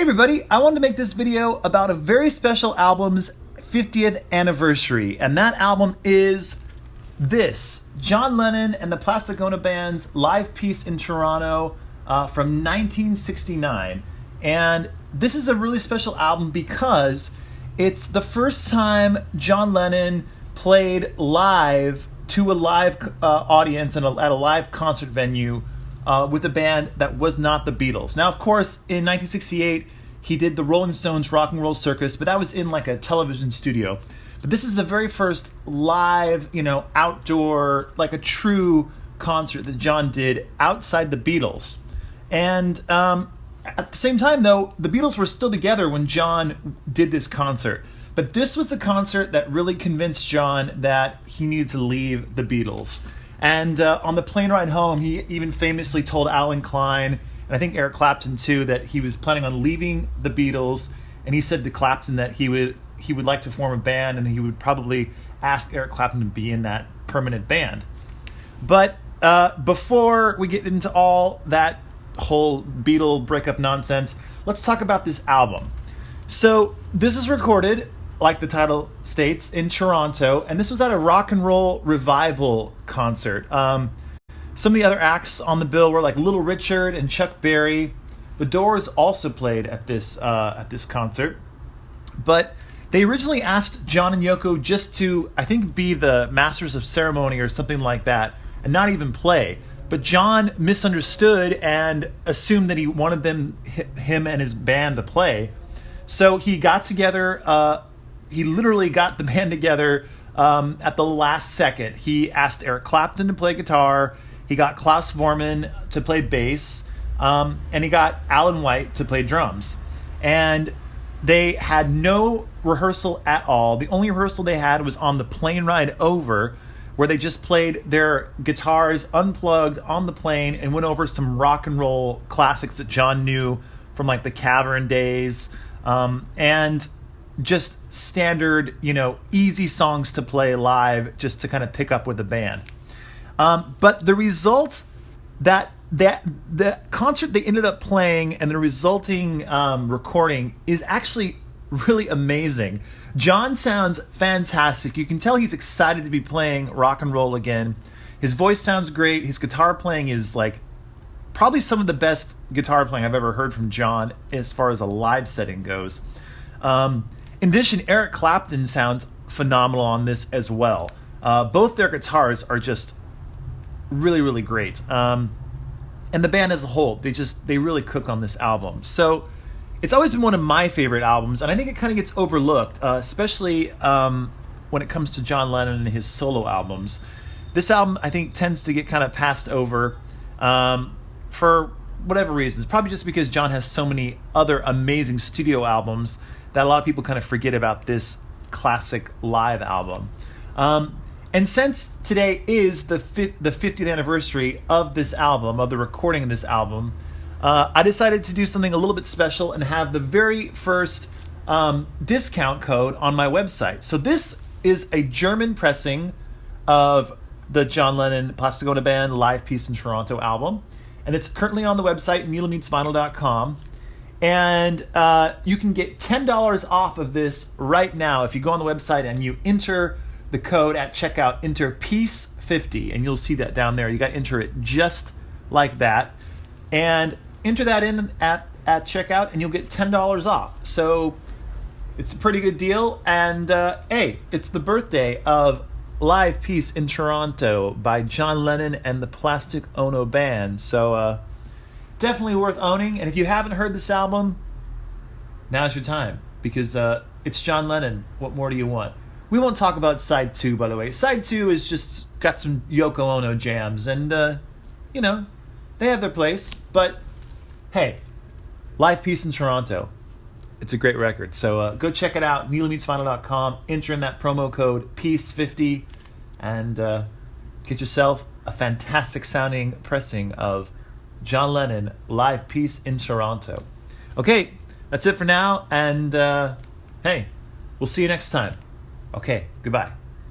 Hey everybody, I wanted to make this video about a very special album's 50th anniversary, and that album is this, John Lennon and the Plastic Ono Band's live piece in Toronto from 1969. And this is a really special album because it's the first time John Lennon played live to a live audience and at a live concert venue with a band that was not the Beatles. Now, of course, in 1968, he did the Rolling Stones Rock and Roll Circus, but that was in like a television studio. But this is the very first live, outdoor, like a true concert that John did outside the Beatles. And at the same time, though, the Beatles were still together when John did this concert. But this was the concert that really convinced John that he needed to leave the Beatles. And on the plane ride home, he even famously told Alan Klein, and I think Eric Clapton too, that he was planning on leaving the Beatles. And he said to Clapton that he would like to form a band, and he would probably ask Eric Clapton to be in that permanent band. But before we get into all that whole Beatle breakup nonsense, let's talk about this album. So this is recorded, like the title states, in Toronto, and this was at a rock and roll revival concert. Some of the other acts on the bill were like Little Richard and Chuck Berry. The Doors also played at this concert, but they originally asked John and Yoko just to, I think, be the masters of ceremony or something like that, and not even play. But John misunderstood and assumed that he wanted him and his band to play. So he got together. He literally got the band together at the last second. He asked Eric Clapton to play guitar. He got Klaus Voormann to play bass. And he got Alan White to play drums. And they had no rehearsal at all. The only rehearsal they had was on the plane ride over, where they just played their guitars unplugged on the plane and went over some rock and roll classics that John knew from like the Cavern days. And just standard, easy songs to play live just to kind of pick up with the band. But the result that the concert they ended up playing and the resulting recording is actually really amazing. John sounds fantastic. You can tell he's excited to be playing rock and roll again. His voice sounds great. His guitar playing is like probably some of the best guitar playing I've ever heard from John as far as a live setting goes. In addition, Eric Clapton sounds phenomenal on this as well. Both their guitars are just really, really great. And the band as a whole, they really cook on this album. So it's always been one of my favorite albums, and I think it kind of gets overlooked, especially when it comes to John Lennon and his solo albums. This album, I think, tends to get kind of passed over for whatever reasons. Probably just because John has so many other amazing studio albums that a lot of people kind of forget about this classic live album. And since today is the 50th anniversary of this album, of the recording of this album, I decided to do something a little bit special and have the very first discount code on my website. So this is a German pressing of the John Lennon Plastic Ono Band live piece in Toronto album. And it's currently on the website, neilmeetsvinyl.com. And you can get $10 off of this right now if you go on the website and you enter the code at checkout, enter PEACE50, and you'll see that down there. You got to enter it just like that. And enter that in at checkout, and you'll get $10 off. So it's a pretty good deal. And hey, it's the birthday of Live Piece in Toronto by John Lennon and the Plastic Ono Band. So definitely worth owning. And if you haven't heard this album, now's your time, because it's John Lennon. What more do you want? We won't talk about side 2, by the way. Side 2 is just got some Yoko Ono jams, and they have their place. But hey, Live Piece in Toronto, it's a great record. So go check it out, neilmeetsvinyl.com. Enter in that promo code PEACE50, and get yourself a fantastic sounding pressing of John Lennon Live Piece in Toronto. Okay, that's it for now, and hey, we'll see you next time. Okay, goodbye.